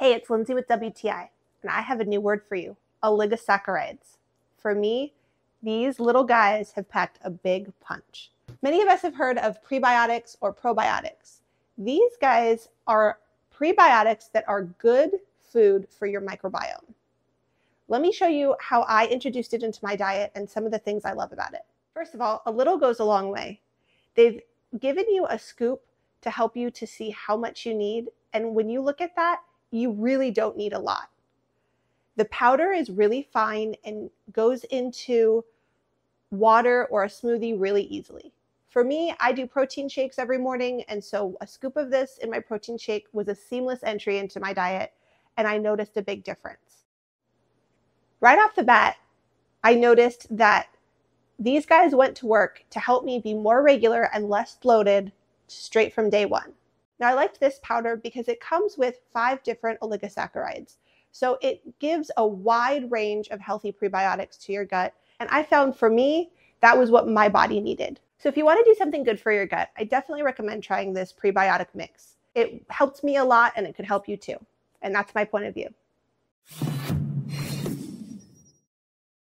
Hey, it's Lindsay with WTI, and I have a new word for you, oligosaccharides. For me, these little guys have packed a big punch. Many of us have heard of prebiotics or probiotics. These guys are prebiotics that are good food for your microbiome. Let me show you how I introduced it into my diet and some of the things I love about it. First of all, a little goes a long way. They've given you a scoop to help you to see how much you need, and when you look at that, you really don't need a lot. The powder is really fine and goes into water or a smoothie really easily. For me, I do protein shakes every morning, and so a scoop of this in my protein shake was a seamless entry into my diet, and I noticed a big difference. Right off the bat, I noticed that these guys went to work to help me be more regular and less bloated straight from day one. Now, I liked this powder because it comes with 5 different oligosaccharides. So it gives a wide range of healthy prebiotics to your gut. And I found for me, that was what my body needed. So if you want to do something good for your gut, I definitely recommend trying this prebiotic mix. It helped me a lot and it could help you too. And that's my point of view.